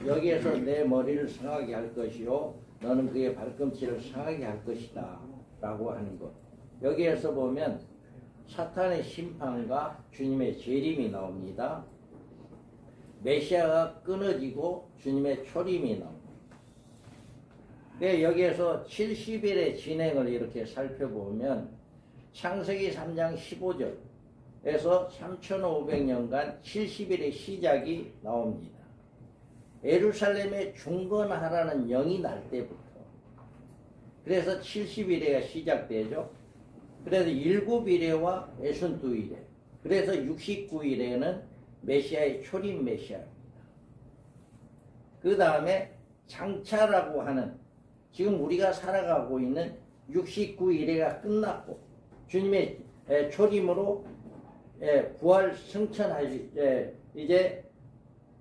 여기에서 내 머리를 상하게 할 것이요 너는 그의 발꿈치를 상하게 할 것이다 라고 하는 것. 여기에서 보면 사탄의 심판과 주님의 재림이 나옵니다. 메시아가 끊어지고 주님의 초림이 나옵니다. 여기에서 70일의 진행을 이렇게 살펴보면 창세기 3장 15절에서 3500년간 70일의 시작이 나옵니다. 예루살렘에 중건하라는 영이 날 때부터, 그래서 70일에가 시작되죠. 그래서 7일에와 62일에, 그래서 69일에는 메시아의 초림 메시아입니다. 그 다음에 장차라고 하는, 지금 우리가 살아가고 있는 69일에가 끝났고 주님의 초림으로 부활 승천하시, 이제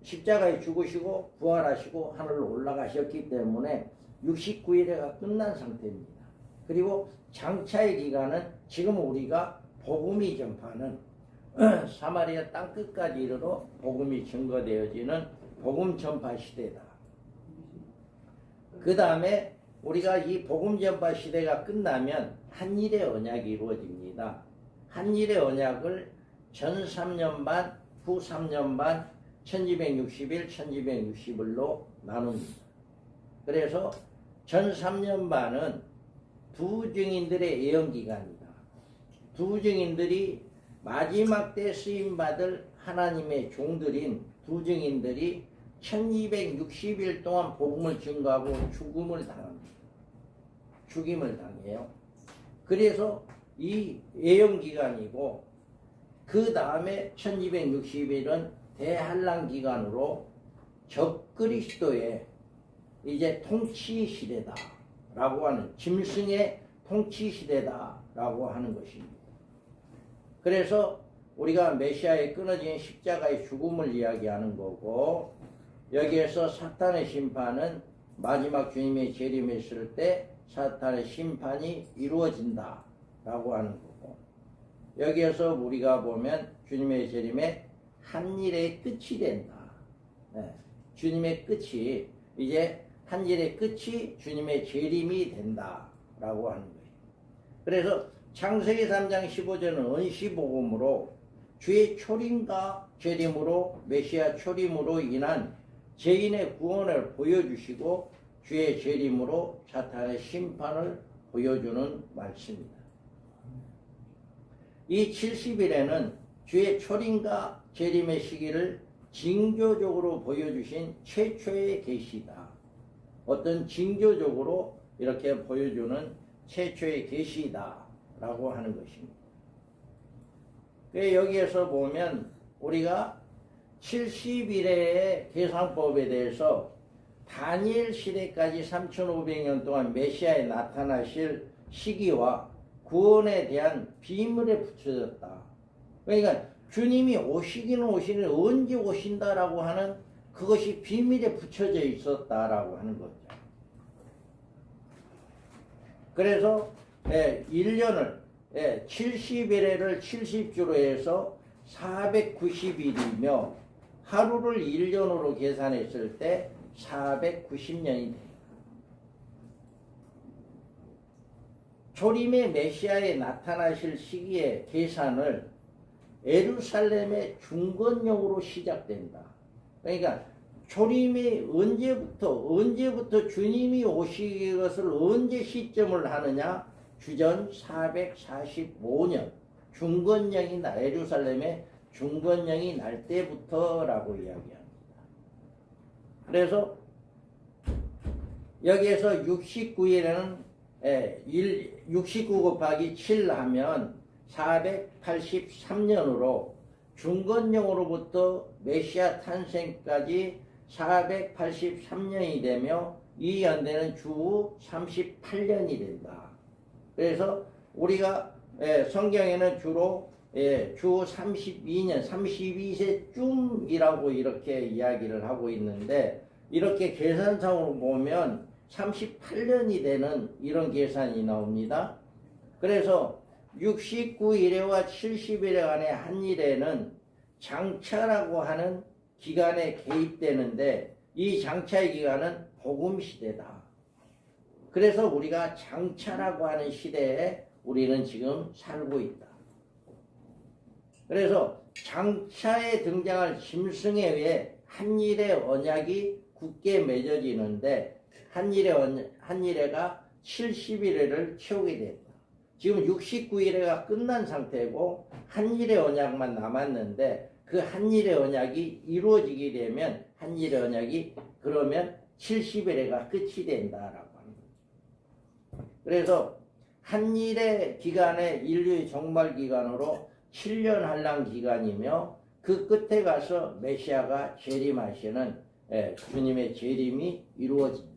십자가에 죽으시고 부활하시고 하늘로 올라가셨기 때문에 69일에가 끝난 상태입니다. 그리고 장차의 기간은 지금 우리가 복음이 전파하는 사마리아 땅끝까지 이르러 복음이 증거되어지는 복음 전파 시대다. 그 다음에 우리가 이 복음 전파 시대가 끝나면 한일의 언약이 이루어집니다. 한일의 언약을 전 3년 반, 후 3년 반, 1260일, 1260일로 나눕니다. 그래서 전 3년 반은 두 증인들의 예언기간이다. 두 증인들이 마지막 때 쓰임받을 하나님의 종들인 두 증인들이 1260일 동안 복음을 증거하고 죽음을 당합니다. 죽임을 당해요. 그래서 이 예언기간이고 그 다음에 1260일은 대한란 기간으로 적그리스도의 이제 통치 시대다 라고 하는, 짐승의 통치 시대다 라고 하는 것입니다. 그래서 우리가 메시아의 끊어진 십자가의 죽음을 이야기하는 거고, 여기에서 사탄의 심판은 마지막 주님의 재림했을 때 사탄의 심판이 이루어진다 라고 하는 거고, 여기에서 우리가 보면 주님의 재림에 한일의 끝이 된다. 주님의 끝이, 이제 한일의 끝이 주님의 재림이 된다 라고 하는 거예요. 그래서 창세기 3장 15절은 언시복음으로 주의 초림과 재림으로, 메시아 초림으로 인한 죄인의 구원을 보여주시고 주의 재림으로 사탄의 심판을 보여주는 말씀입니다. 이 70일에는 주의 초림과 재림의 시기를 징조적으로 보여주신 최초의 계시다. 어떤 징조적으로 이렇게 보여주는 최초의 계시다 라고 하는 것입니다. 여기에서 보면 우리가 70일의 계산법에 대해서 다니엘 시대까지 3500년 동안 메시아에 나타나실 시기와 구원에 대한 비밀에 붙여졌다. 그러니까 주님이 오시기는 오시는, 언제 오신다라고 하는 그것이 비밀에 붙여져 있었다라고 하는 거죠. 그래서 1년을 70일을 70주로 해서 490일이며 하루를 1년으로 계산했을 때 490년이 됩니다. 초림의 메시아에 나타나실 시기의 계산을 예루살렘의 중건령으로 시작된다. 그러니까 초림이 언제부터 주님이 오시기 것을 언제 시점을 하느냐? 주전 445년 중건령이 날, 예루살렘의 중건령이 날 때부터라고 이야기합니다. 그래서 여기에서 69일에는 69 곱하기 7 하면 483년으로 중건령으로부터 메시아 탄생까지 483년이 되며 이 연대는 주 38년이 된다. 그래서 우리가 성경에는 주로 주 32년, 32세쯤이라고 이렇게 이야기를 하고 있는데, 이렇게 계산상으로 보면 38년이 되는 이런 계산이 나옵니다. 그래서 69일에와 70일에 간의 한 일에는 장차라고 하는 기간에 개입되는데, 이 장차의 기간은 복음 시대다. 그래서 우리가 장차라고 하는 시대에 우리는 지금 살고 있다. 그래서 장차에 등장할 짐승에 의해 한일의 언약이 굳게 맺어지는데 한일회가 70일을 채우게 됐다. 지금 69일회가 끝난 상태고 한일의 언약만 남았는데 그 한일의 언약이 이루어지게 되면 한일의 언약이 그러면 70일회가 끝이 된다라고 하는 거죠. 그래서 한일의 기간의 인류의 종말 기간으로 7년 한랑 기간이며 그 끝에 가서 메시아가 재림하시는 주님의 재림이 이루어집니다.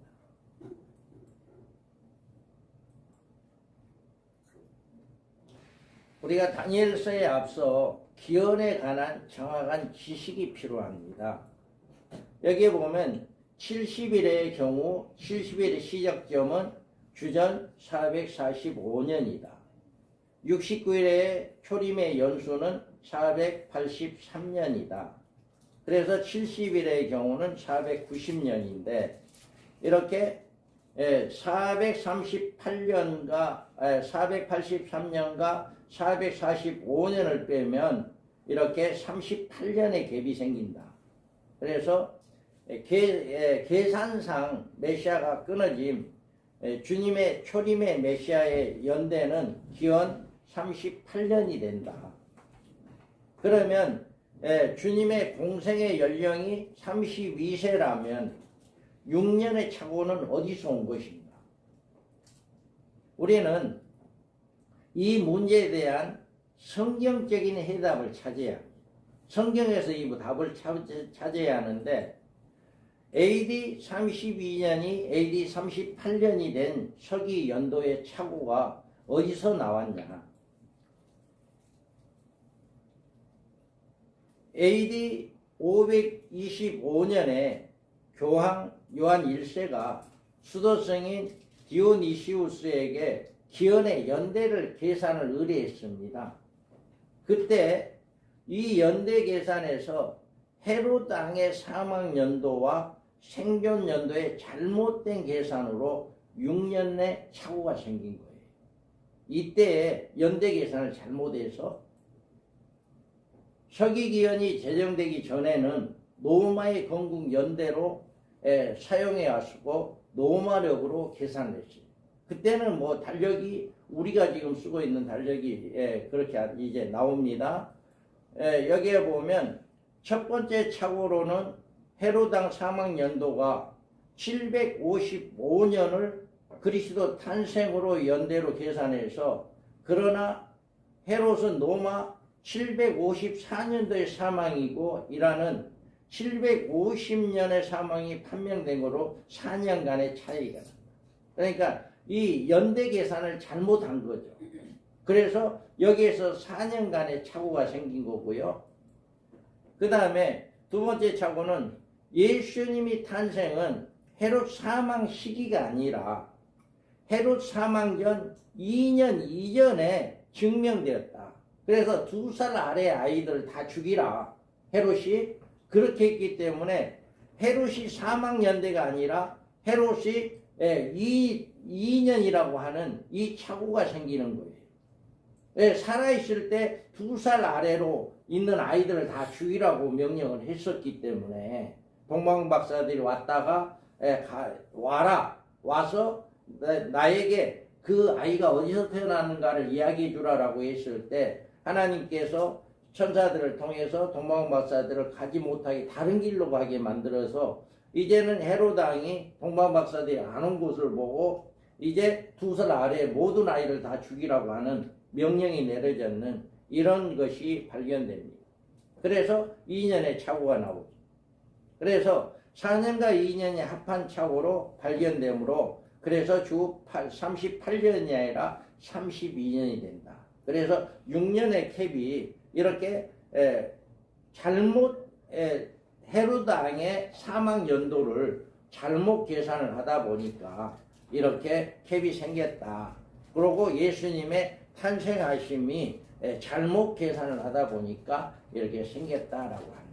우리가 다니엘서에 앞서 기원에 관한 정확한 지식이 필요합니다. 여기에 보면 70일의 경우 70일의 시작점은 주전 445년이다. 69일의 초림의 연수는 483년이다. 그래서 70일의 경우는 490년인데 이렇게 438년과 483년과 445년을 빼면 이렇게 38년의 갭이 생긴다. 그래서 계산상 메시아가 끊어짐, 주님의 초림의 메시아의 연대는 기원 38년이 된다. 그러면 주님의 공생의 연령이 32세라면 6년의 착오는 어디서 온 것인가? 우리는 이 문제에 대한 성경적인 해답을 찾아야 합니다. 성경에서 이 답을 찾아야 하는데 AD 32년이 AD 38년이 된 서기 연도의 착오가 어디서 나왔냐? AD 525년에 교황 요한 1세가 수도승인 디오니시우스에게 기원의 연대를 계산을 의뢰했습니다. 그때 이 연대 계산에서 헤롯 왕의 사망 연도와 생존 연도의 잘못된 계산으로 6년 내 착오가 생긴 거예요. 이때에 연대 계산을 잘못해서 서기기원이 제정되기 전에는 로마의 건국 연대로 사용해 왔고 로마력으로 계산을 했어요. 그때는 뭐 달력이 우리가 지금 쓰고 있는 달력이 그렇게 이제 나옵니다. 여기에 보면 첫 번째 착오로는 헤로당 사망 연도가 755년을 그리스도 탄생으로 연대로 계산해서 그러나 헤롯은 로마 754년도의 사망이고 이라는 750년의 사망이 판명된 거로 4년간의 차이가 납니다. 그러니까 이 연대 계산을 잘못한 거죠. 그래서 여기에서 4년간의 착오가 생긴 거고요. 그 다음에 두 번째 착오는 예수님이 탄생은 헤롯 사망 시기가 아니라 헤롯 사망 전 2년 이전에 증명되었다. 그래서 2살 아래 아이들 다 죽이라. 헤롯이 그렇게 했기 때문에 헤롯이 사망 연대가 아니라 헤롯이 2년이라고 하는 이 착오가 생기는 거예요. 살아있을 때 2살 아래로 있는 아이들을 다 죽이라고 명령을 했었기 때문에 동방 박사들이 왔다가 와서 나에게 그 아이가 어디서 태어났는가를 이야기해 주라라고 했을 때 하나님께서 천사들을 통해서 동방 박사들을 가지 못하게 다른 길로 가게 만들어서 이제는 헤롯 왕이 동방 박사들이 안 온 곳을 보고 이제 2살 아래 모든 아이를 다 죽이라고 하는 명령이 내려졌는 이런 것이 발견됩니다. 그래서 2년의 착오가 나오죠. 그래서 4년과 2년이 합한 착오로 발견되므로 그래서 주 38년이 아니라 32년이 된다. 그래서 6년의 캡이 이렇게 잘못 헤롯 왕의 사망 연도를 잘못 계산을 하다 보니까 이렇게 캡이 생겼다. 그리고 예수님의 탄생하심이 잘못 계산을 하다 보니까 이렇게 생겼다라고 하는 거죠.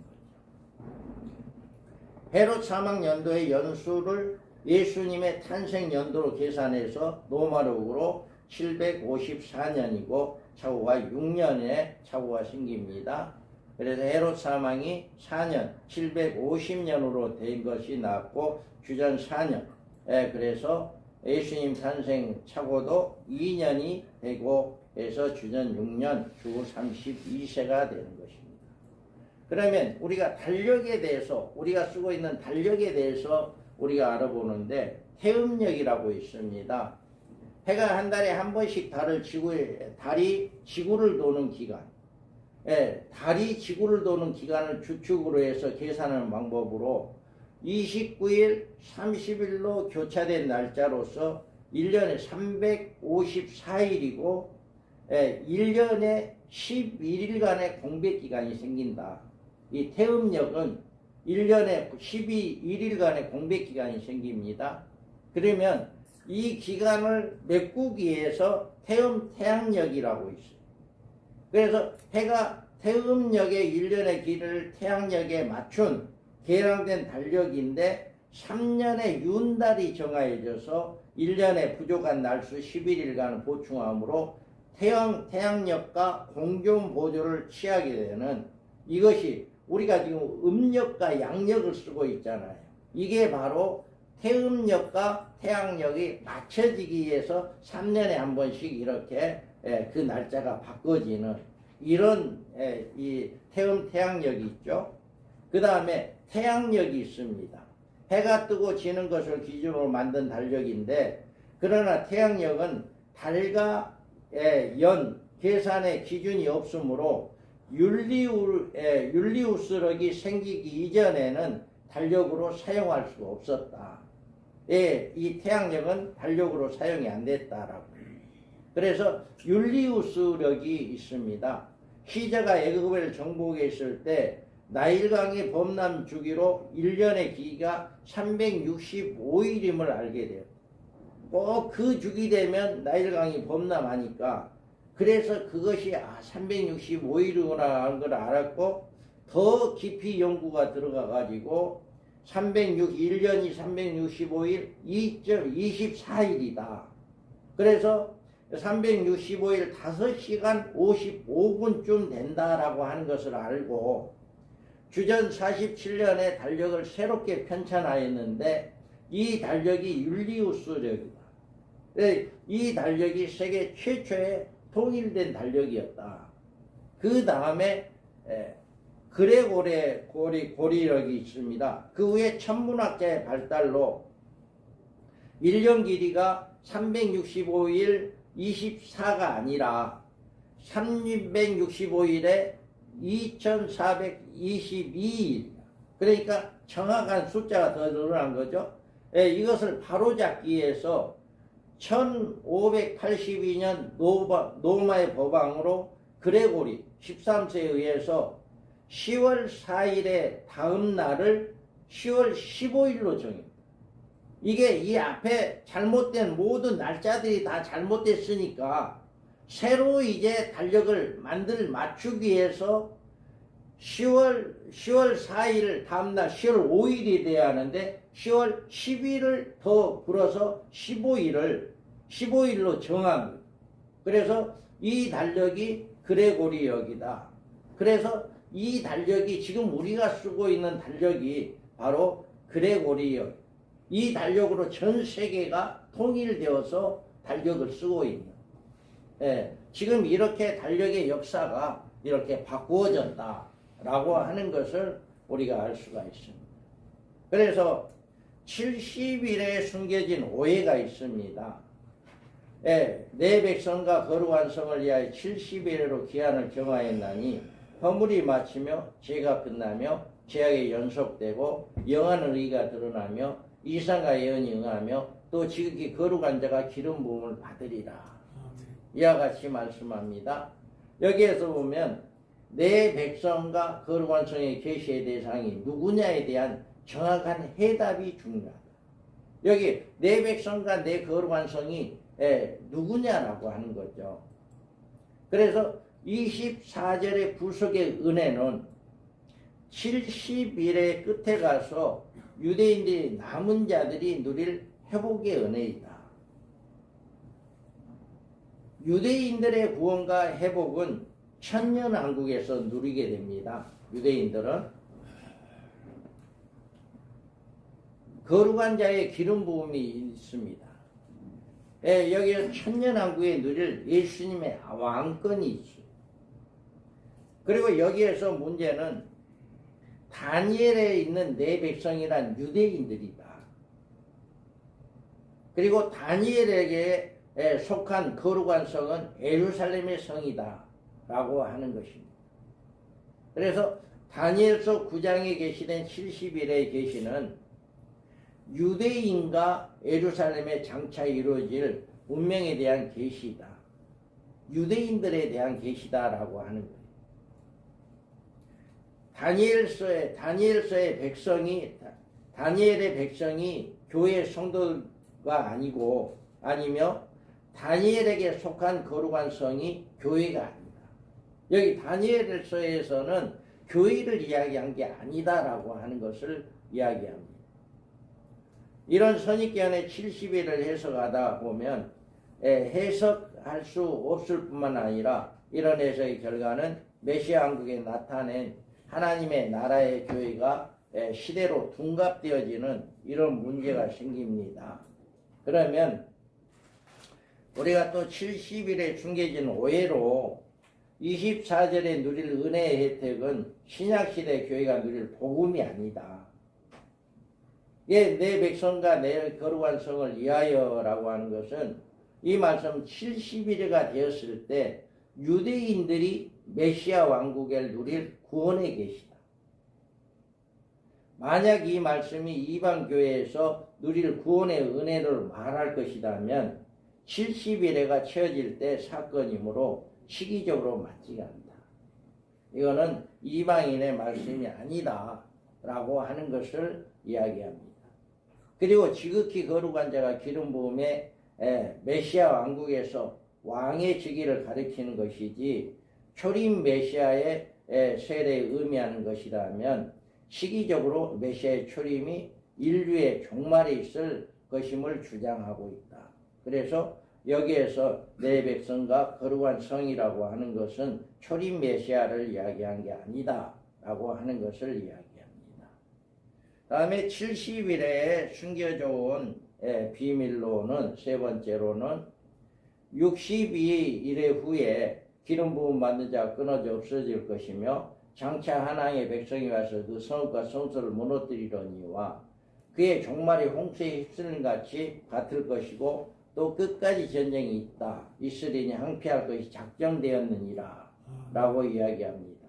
헤롯 사망 연도의 연수를 예수님의 탄생 연도로 계산해서 노마록으로 754년이고 차후가 6년에 차후가 생깁니다. 그래서 헤롯 사망이 4년 750년으로 된 것이 나왔고 주전 4년. 그래서 예수님 탄생 차고도 2년이 되고 해서 주전 6년 주 32세가 되는 것입니다. 그러면 우리가 달력에 대해서 우리가 쓰고 있는 달력에 대해서 우리가 알아보는데 태음력이라고 있습니다. 해가 한 달에 한 번씩 달이 지구를 도는 기간, 달이 지구를 도는 기간을 주축으로 해서 계산하는 방법으로 29일, 30일로 교차된 날짜로서 1년에 354일이고 1년에 11일간의 공백기간이 생긴다. 이 태음력은 1년에 12일간의 공백기간이 생깁니다. 그러면 이 기간을 메꾸기 위해서 태양력이라고 있어요. 그래서 해가 태음력의 1년의 길을 태양력에 맞춘 계량된 달력인데 3년의 윤달이 정하여져서 1년에 부족한 날수 11일간 보충함으로 태양력과 공존 보조를 취하게 되는 이것이 우리가 지금 음력과 양력을 쓰고 있잖아요. 이게 바로 태음력과 태양력이 맞춰지기 위해서 3년에 한 번씩 이렇게 그 날짜가 바꿔지는 이런 이 태양력이 있죠. 그 다음에 태양력이 있습니다. 해가 뜨고 지는 것을 기준으로 만든 달력인데 그러나 태양력은 달과 연 계산의 기준이 없으므로 율리우스력이 생기기 이전에는 달력으로 사용할 수가 없었다. 이 태양력은 달력으로 사용이 안 됐다라고. 그래서 율리우스력이 있습니다. 희자가 애굽을 정복에 있을 때 나일강의 범람 주기로 1년의 기기가 365일임을 알게 돼요. 꼭 그 주기 되면 나일강이 범람하니까 그래서 그것이 365일이구나 하는 걸 알았고 더 깊이 연구가 들어가 가지고 1년이 365일 2.24일이다. 그래서 365일 5시간 55분쯤 된다라고 하는 것을 알고 주전 47년에 달력을 새롭게 편찬하였는데 이 달력이 율리우스력이다. 이 달력이 세계 최초의 통일된 달력이었다. 그 다음에 고리력이 있습니다. 그 후에 천문학자의 발달로 1년 길이가 365일 24가 아니라 365일에 2422일. 그러니까 정확한 숫자가 더 늘어난 거죠. 이것을 바로잡기 위해서 1582년 로마의 법왕으로 그레고리 13세에 의해서 10월 4일의 다음 날을 10월 15일로 정해요. 이게 이 앞에 잘못된 모든 날짜들이 다 잘못됐으니까 새로 이제 달력을 맞추기 위해서 10월 4일 다음날 10월 5일이 돼야 하는데 10월 10일을 더 불어서 15일로 정한 거예요. 그래서 이 달력이 그레고리역이다. 그래서 이 달력이 지금 우리가 쓰고 있는 달력이 바로 그레고리역. 이 달력으로 전 세계가 통일되어서 달력을 쓰고 있는. 지금 이렇게 달력의 역사가 이렇게 바꾸어졌다라고 하는 것을 우리가 알 수가 있습니다. 그래서 70일에 숨겨진 오해가 있습니다. 내 백성과 거룩한 성을 위하여 70일로 기한을 정하였나니 허물이 마치며 죄가 끝나며 죄악이 연속되고 영하는 의가 드러나며 이상과 예언이 응하며 또 지극히 거룩한 자가 기름 부음을 받으리라. 이와 같이 말씀합니다. 여기에서 보면 내 백성과 거룩한 성의 계시의 대상이 누구냐에 대한 정확한 해답이 중요하다. 여기 내 백성과 내 거룩한 성이 누구냐라고 하는 거죠. 그래서 24절의 부석의 은혜는 70일의 끝에 가서 유대인들이 남은 자들이 누릴 회복의 은혜이다. 유대인들의 구원과 회복은 천년왕국에서 누리게 됩니다. 유대인들은 거룩한 자의 기름 부음이 있습니다. 여기에 천년왕국에 누릴 예수님의 왕권이 있어요. 그리고 여기에서 문제는 다니엘에 있는 내 백성이란 유대인들이다. 그리고 다니엘에게 속한 거룩한 성은 예루살렘의 성이다 라고 하는 것입니다. 그래서 다니엘서 9장에 계시된 70일에 계시는 유대인과 예루살렘의 장차 이루어질 운명에 대한 계시다. 유대인들에 대한 계시다라고 하는 거예요. 다니엘서의 백성이, 다니엘의 백성이 교회 성도가 아니고, 아니며 다니엘에게 속한 거룩한 성이 교회가 아니다. 여기 다니엘서에서는 교회를 이야기한 게 아니다라고 하는 것을 이야기합니다. 이런 선입견의 70일을 해석하다 보면 해석할 수 없을 뿐만 아니라 이런 해석의 결과는 메시아 왕국에 나타낸 하나님의 나라의 교회가 시대로 둔갑되어지는 이런 문제가 생깁니다. 그러면 우리가 또 70일에 중개진 오해로 24절에 누릴 은혜의 혜택은 신약시대 교회가 누릴 복음이 아니다. 내 백성과 내 거룩한 성을 위하여라고 하는 것은 이 말씀 70일가 되었을 때 유대인들이 메시아 왕국을 누릴 구원의 계시다. 만약 이 말씀이 이방 교회에서 누릴 구원의 은혜를 말할 것이라면 70일에가 채워질 때 사건이므로 시기적으로 맞지가 않다. 이거는 이방인의 말씀이 아니다 라고 하는 것을 이야기합니다. 그리고 지극히 거룩한 자가 기름 부음에 메시아 왕국에서 왕의 직위를 가리키는 것이지 초림 메시아의 세례에 의미하는 것이라면 시기적으로 메시아의 초림이 인류의 종말에 있을 것임을 주장하고 있다. 그래서 여기에서 내 백성과 거룩한 성이라고 하는 것은 초림 메시아를 이야기한 게 아니다 라고 하는 것을 이야기합니다. 다음에 70일에 숨겨져 온 비밀로는 세 번째로는 62일 후에 기름 부음 받는 자가 끊어져 없어질 것이며 장차 하나님의 백성이 와서 그 성읍과 성소를 무너뜨리려니와 그의 종말이 홍수에 휩쓸린 같이 같을 것이고 또 끝까지 전쟁이 있으리니 항피할 것이 작정되었느니라 라고 이야기합니다.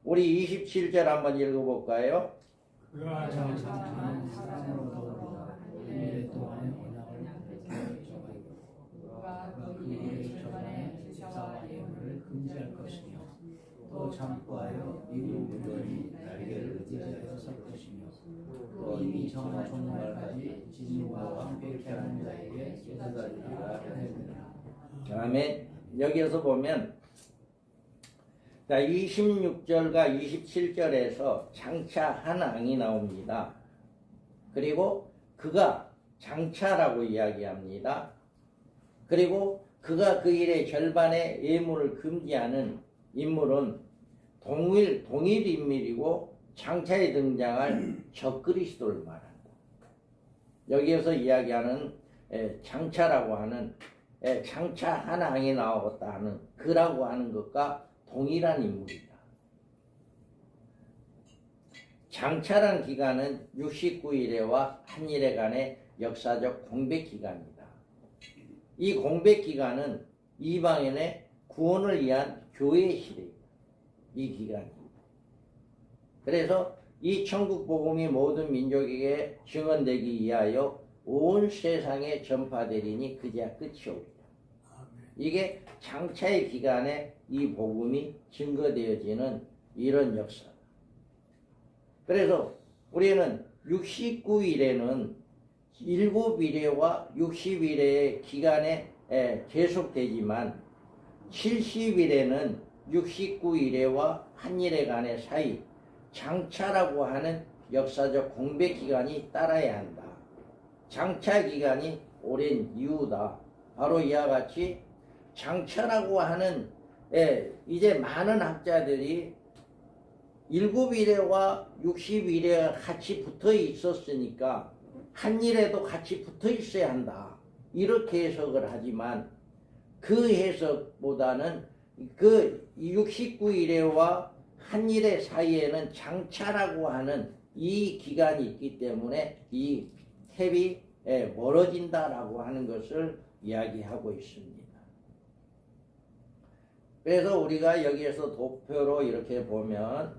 우리 27절 한번 읽어볼까요? 그가 장차는 사랑으로 더불어 1년 동안의 언약을 그가 그의 전에 제사와 예물을 금지할 것이며 또 참고하여 미국 물건이 날개를 의지하여 설 것이며 또 이미 정한 종말까지 진노와 함께 하는 자에게 쏟아지리라 하느니라. 다음에 여기에서 보면 26절과 27절에서 장차 한 왕이 나옵니다. 그리고 그가 장차라고 이야기합니다. 그리고 그가 그 일의 절반의 예물을 금지하는 인물은 동일 인물이고 장차에 등장할 적그리스도를 말한다. 여기에서 이야기하는 장차라고 하는 장차 한 왕이 나오겠다 하는 그라고 하는 것과 동일한 인물이다. 장차란 기간은 69일에와 한일에 역사적 공백 기간이다. 이 공백 기간은 이방인의 구원을 위한 교회의 시대이다. 이 기간입니다. 그래서 이 천국 복음이 모든 민족에게 증언되기 위하여 온 세상에 전파되리니 그제야 끝이 오리라. 이게 장차의 기간에 이 복음이 증거되어지는 이런 역사다. 그래서 우리는 69일에는 7일에와 60일의 기간에 계속되지만 70일에는 69일에와 한일에 간의 사이 장차라고 하는 역사적 공백 기간이 따라야 한다. 장차 기간이 오랜 이유다. 바로 이와 같이 장차라고 하는 이제 많은 학자들이 7일에와 60일에 같이 붙어 있었으니까 한일에도 같이 붙어 있어야 한다. 이렇게 해석을 하지만 그 해석보다는 그 69일에와 한일의 사이에는 장차라고 하는 이 기간이 있기 때문에 이 탭이 멀어진다라고 하는 것을 이야기하고 있습니다. 그래서 우리가 여기에서 도표로 이렇게 보면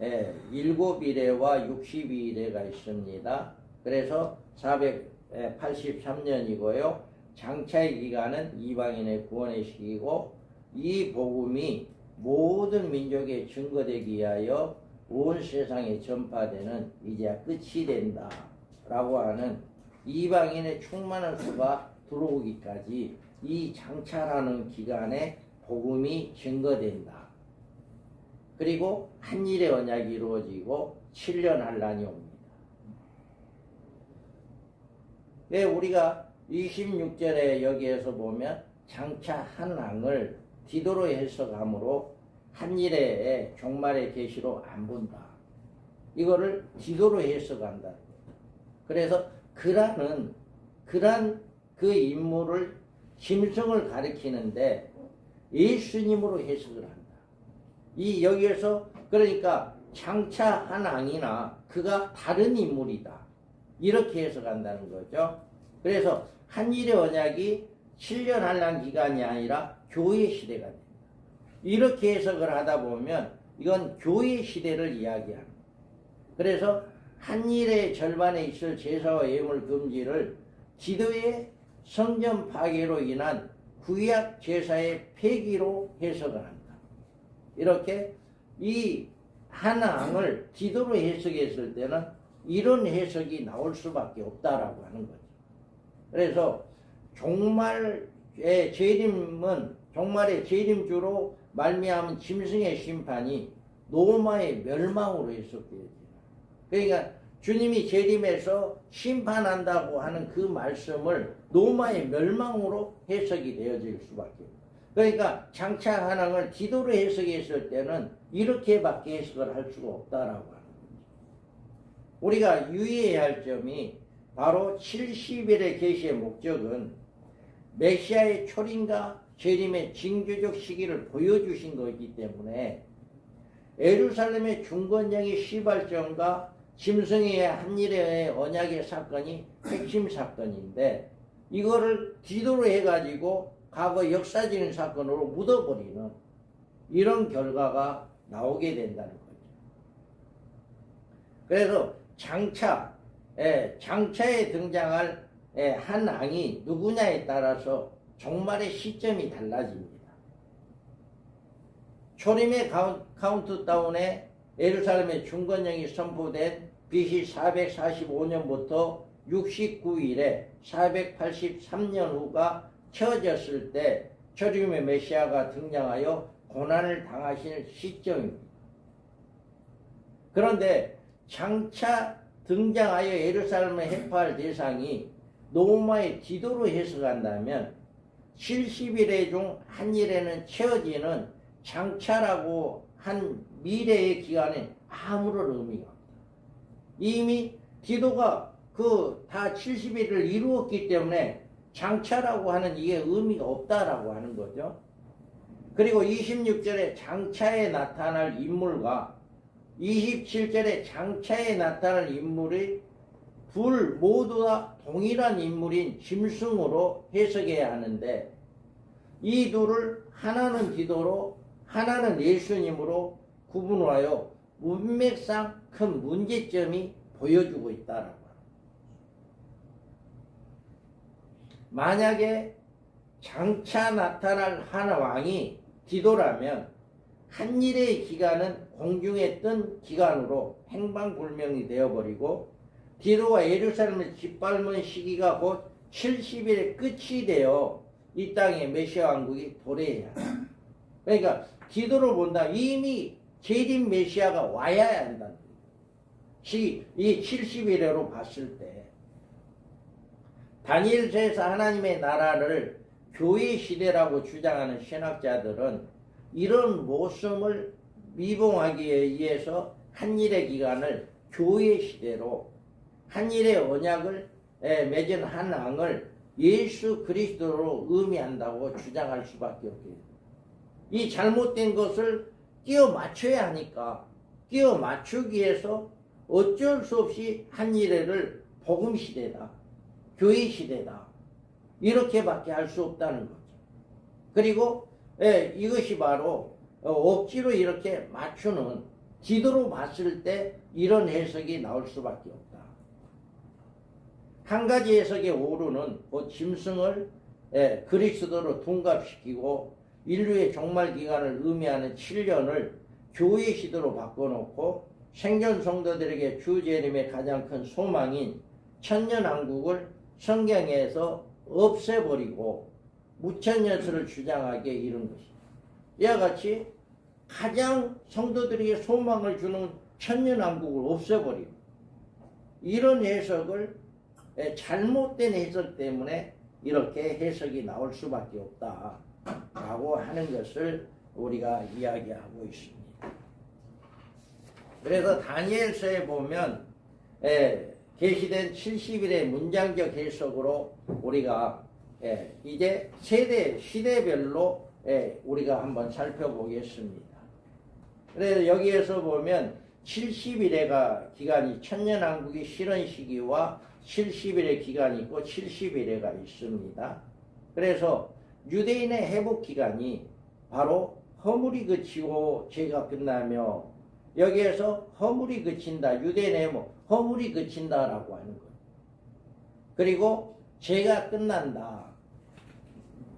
7일에와 62일에가 있습니다. 그래서 483년이고요. 장차의 기간은 이방인의 구원의 시기고 이 복음이 모든 민족에 증거되기 위하여 온 세상에 전파되는 이제야 끝이 된다 라고 하는 이방인의 충만한 수가 들어오기까지 이 장차라는 기간에 복음이 증거된다. 그리고 한일의 언약이 이루어지고 7년 환란이 옵니다. 왜 우리가 26절에 여기에서 보면 장차 한왕을 디도로 해석함으로 한일의 종말의 계시로 안 본다. 이거를 디도로 해석한다. 그래서 그란 그 인물을 짐승을 가리키는데 예수님으로 해석을 한다. 이 여기에서 그러니까 장차 한왕이나 그가 다른 인물이다. 이렇게 해석한다는 거죠. 그래서 한일의 언약이 7년 환란 기간이 아니라 교회 시대가 됩니다. 이렇게 해석을 하다 보면 이건 교회 시대를 이야기합니다. 그래서 한일의 절반에 있을 제사와 예물 금지를 기도의 성전 파괴로 인한 구약 제사의 폐기로 해석을 한다. 이렇게 이 한왕을 기도로 해석했을 때는 이런 해석이 나올 수밖에 없다라고 하는 거죠. 그래서 종말의 재림주로 말미암은 짐승의 심판이 노마의 멸망으로 해석되어져요. 그러니까 주님이 재림해서 심판한다고 하는 그 말씀을 노마의 멸망으로 해석이 되어질 수밖에 없어요. 그러니까 장차 한왕을 기도로 해석했을 때는 이렇게밖에 해석을 할 수가 없다라고 하는 거죠. 우리가 유의해야 할 점이 바로 70일의 계시의 목적은 메시아의 초림과 재림의 징조적 시기를 보여주신 것이기 때문에 예루살렘의 중건쟁이 시발점과 짐승의 한일의 언약의 사건이 핵심 사건인데 이거를 뒤도로 해가지고 과거 역사적인 사건으로 묻어버리는 이런 결과가 나오게 된다는 거죠. 그래서 장차에 등장할 한 왕이 누구냐에 따라서 종말의 시점이 달라집니다. 초림의 카운트다운에 예루살렘의 중건령이 선포된 BC 445년부터 69일에 483년 후가 채워졌을 때 초림의 메시아가 등장하여 고난을 당하시는 시점입니다. 그런데 장차 등장하여 예루살렘을 해파할 대상이 노마의 기도로 해석한다면 70일의 중 한일에는 채워지는 장차라고 한 미래의 기간에 아무런 의미가 없다. 이미 기도가 다 70일을 이루었기 때문에 장차라고 하는 이게 의미가 없다라고 하는 거죠. 그리고 26절에 장차에 나타날 인물과 27절에 장차에 나타날 인물이 모두 다 동일한 인물인 짐승으로 해석해야 하는데 이 둘을 하나는 기도로 하나는 예수님으로 구분하여 문맥상 큰 문제점이 보여주고 있다라고 합니다. 만약에 장차 나타날 한 왕이 기도라면 한일의 기간은 공중에 뜬 기간으로 행방불명이 되어버리고 디도가 예루살렘을 짓밟은 시기가 곧 70일의 끝이 되어 이 땅에 메시아 왕국이 도래해야 한다. 그러니까 디도를 본다 이미 재림 메시아가 와야 한다. 이 70일에로 봤을 때 다니엘서에서 하나님의 나라를 교회 시대라고 주장하는 신학자들은 이런 모습을 미봉하기 위해서 한일의 기간을 교회 시대로 한일의 언약을 맺은 한 왕을 예수 그리스도로 의미한다고 주장할 수밖에 없겠죠. 이 잘못된 것을 끼워 맞춰야 하니까 끼워 맞추기 위해서 어쩔 수 없이 한일회를 복음 시대다, 교회 시대다 이렇게밖에 할 수 없다는 거죠. 그리고 이것이 바로 억지로 이렇게 맞추는 지도로 봤을 때 이런 해석이 나올 수밖에 없다. 한 가지 해석의 오류는 곧 짐승을 그리스도로 둔갑시키고 인류의 종말 기간을 의미하는 7년을 교회 시대로 바꿔놓고 생전 성도들에게 주 재림의 가장 큰 소망인 천년왕국을 성경에서 없애버리고 무천년설을 주장하게 이른 것입니다. 이와 같이 가장 성도들에게 소망을 주는 천년왕국을 없애버리고 이런 해석을 잘못된 해석 때문에 이렇게 해석이 나올 수밖에 없다라고 하는 것을 우리가 이야기하고 있습니다. 그래서 다니엘서에 보면 계시된 70일의 문장적 해석으로 우리가 이제 시대별로 우리가 한번 살펴보겠습니다. 그래서 여기에서 보면 70일의 기간이 천년왕국이 실현 시기와 70일의 기간이 있고 70일에가 있습니다. 그래서 유대인의 회복 기간이 바로 허물이 그치고 죄가 끝나며 여기에서 허물이 그친다. 유대인의 허물이 그친다라고 하는 거예요. 그리고 죄가 끝난다.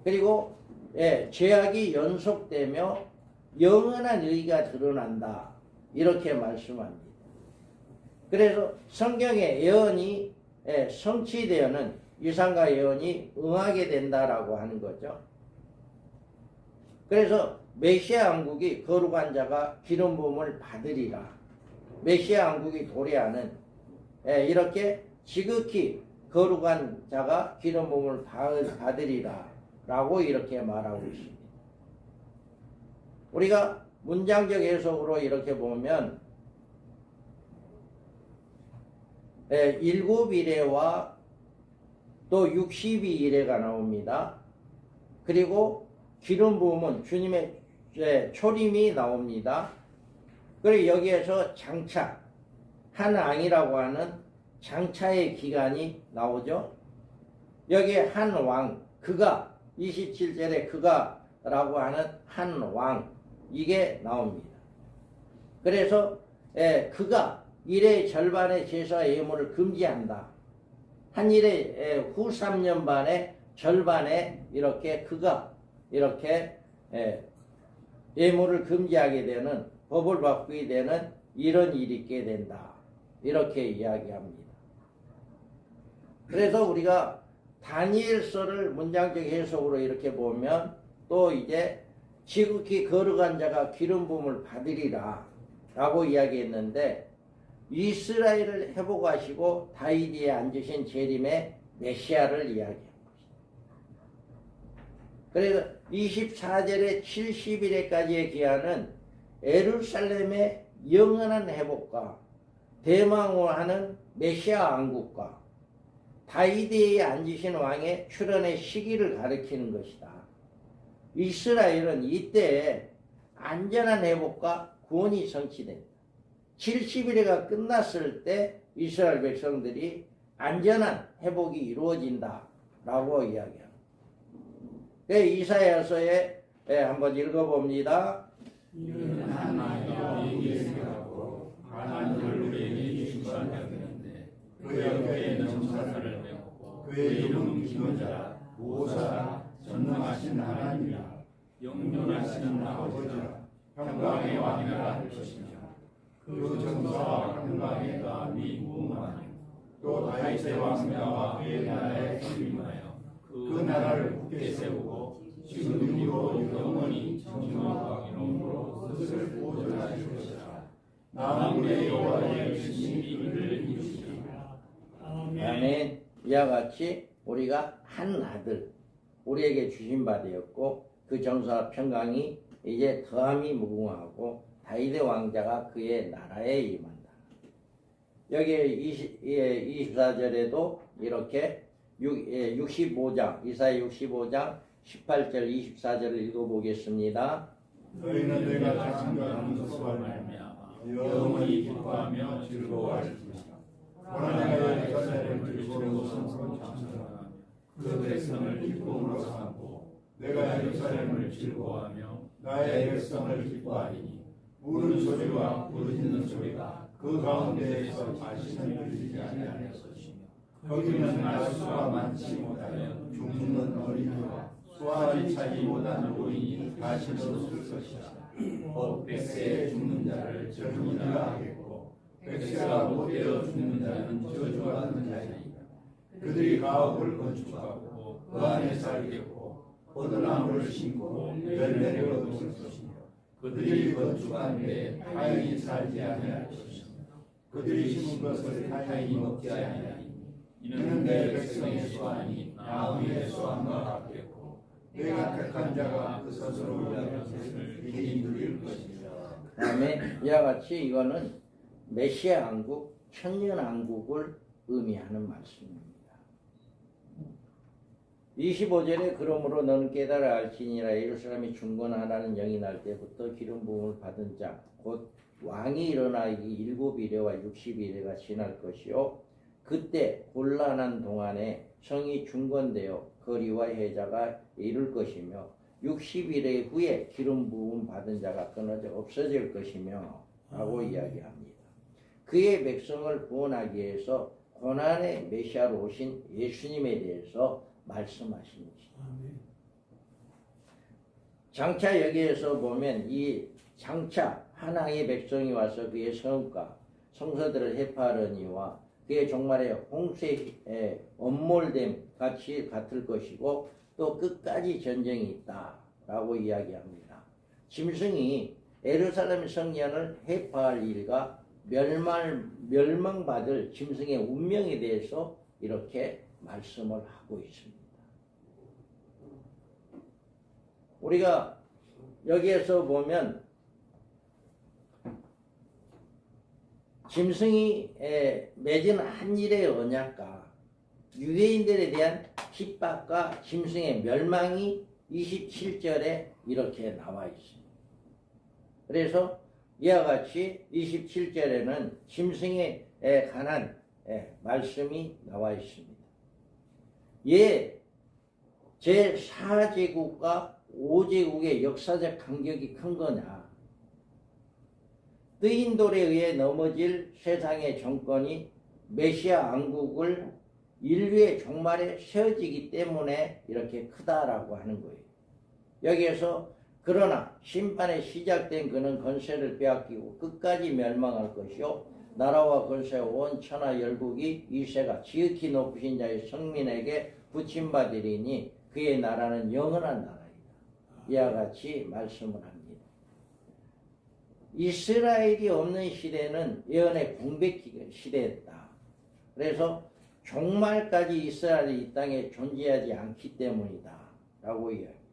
그리고 죄악이 연속되며 영원한 의가 드러난다. 이렇게 말씀합니다. 그래서 성경의 예언이 성취되어는 유산과 예언이 응하게 된다라고 하는 거죠. 그래서 메시아 왕국이 거룩한 자가 기름 부음을 받으리라. 메시아 왕국이 도래하는 이렇게 지극히 거룩한 자가 기름 부음을 받으리라 라고 이렇게 말하고 있습니다. 우리가 문장적 해석으로 이렇게 보면 7일에와 또 62일에가 나옵니다. 그리고 기름 부음은 주님의 초림이 나옵니다. 그리고 여기에서 장차 한 왕이라고 하는 장차의 기간이 나오죠. 여기에 한 왕, 그가 27절에 그가라고 하는 한 왕, 이게 나옵니다. 그래서 그가 일의 절반의 제사 예물을 금지한다. 한 일의 후 3년 반의 절반에 이렇게 그가 이렇게 예물을 금지하게 되는, 법을 바꾸게 되는 이런 일이 있게 된다. 이렇게 이야기합니다. 그래서 우리가 다니엘서를 문장적 해석으로 이렇게 보면 또 이제 지극히 거룩한 자가 기름 부음을 받으리라 라고 이야기했는데 이스라엘을 회복하시고 다윗 위에 앉으신 재림의 메시아를 이야기합니다. 그래서 24절에 70일에까지의 기한은 예루살렘의 영원한 회복과 대망하는 메시아 왕국과 다윗에 앉으신 왕의 출현의 시기를 가리키는 것이다. 이스라엘은 이때에 안전한 회복과 구원이 성취됩니다. 70일에가 끝났을 때 이스라엘 백성들이 안전한 회복이 이루어진다라고 이야기합니다. 이사야서에 한번 읽어봅니다. 이는 하나님이 예수하고 하나님을 우리에게 주신 바 되는데 그 옆에 정사를 메고 그의 이름은 기원자 보호자 전능하신 하나님이라 영존하시는 아버지라 평강의 왕이라 할 것이며 그 정사와 평강의 감이 무궁하며 또 다윗의 왕자와 그의 나라의 힘임하여 그 나라를 굳게 세우고 지금으로 영원히 정의와 이름으로 뜻을 보존하실 것이라. 만군의 여호와의 신이 그를 이루시리라. 아멘. 이와 같이 우리가 한 아들 우리에게 주신 바 되었고 그 정사와 평강이 이제 더함이 무궁하고 다윗의 왕자가 그의 나라에 임한다. 여기 24절에도 이렇게 65장 이사야 65장 18절 24절을 읽어보겠습니다. 너희는 내가 장가하는 것으로 말미암아 영원히 기뻐하며 즐거워할지니라. 보라 내가 예루살렘을 기쁨으로 찬송하며 그 백성을 기쁨으로 삼고 내가 예루살렘을 즐거워하며 나의 백성을 기뻐하리니 우는 소리와 부르짖는 소리가 그 가운데에서 다시는 들리지 아니할 것이며 거기는 알수가 많지 못하여 죽는 어린이와 수알이 차지 못한 노인이 다시는 없을 것이라. 곧 백세에 죽는 자를 젊은이라 하겠고 백세가 못되어 죽는 자는 저주받는 자이니라. 그들이 가옥을 건축하고 그 안에 살겠고 포도나무를 심고 열매를 얻을 것이며 그들이 건축한 데 타인이 살지 아니할 것이며 그들이 심은 것을 타인이 먹지 아니하리니 이는 내 백성의 수완이 나무의 수완과 같겠고 내가 택한 자가 그 스스로 일하는 것을 이기 누릴 것이라. 다음에 이와 같이 이거는 메시아 왕국, 천년 왕국을 의미하는 말씀입니다. 25절에 그러므로 너는 깨달아 알지니라. 예루살렘이 중건하라는 영이 날 때부터 기름 부음을 받은 자 곧 왕이 일어나 이 7이래와 60이래가 지날 것이요 그때 곤란한 동안에 성이 중건되어 거리와 해자가 이룰 것이며 60일의 후에 기름 부음 받은 자가 끊어져 없어질 것이며 라고 이야기합니다. 그의 백성을 구원하기 위해서 고난의 메시아로 오신 예수님에 대해서 말씀하신 것입니다. 장차 여기에서 보면 이 장차 하나님의 백성이 와서 그의 성과 성서들을 해파하려니와 그의 종말의 홍수의 엄몰됨 같이 같을 것이고 또 끝까지 전쟁이 있다라고 이야기합니다. 짐승이 예루살렘 성전을 해파할 일과 멸망받을 짐승의 운명에 대해서 이렇게 말씀을 하고 있습니다. 우리가 여기에서 보면 짐승이 맺은 한 일의 언약과 유대인들에 대한 핍박과 짐승의 멸망이 27절에 이렇게 나와 있습니다. 그래서 이와 같이 27절에는 짐승에 관한 말씀이 나와 있습니다. 제4제국과 5제국의 역사적 간격이 큰 거냐? 뜨인 돌에 의해 넘어질 세상의 정권이 메시아 왕국을 인류의 종말에 세워지기 때문에 이렇게 크다라고 하는 거예요. 여기에서 그러나 심판에 시작된 그는 권세를 빼앗기고 끝까지 멸망할 것이요 나라와 권세 온 천하 열국이 이세가 지극히 높으신 자의 성민에게 붙임받으리니 그의 나라는 영원한 나라이다. 이와 같이 말씀을 합니다. 이스라엘이 없는 시대는 예언의 공백 시대였다. 그래서 종말까지 이스라엘이 이 땅에 존재하지 않기 때문이다 라고 이야기합니다.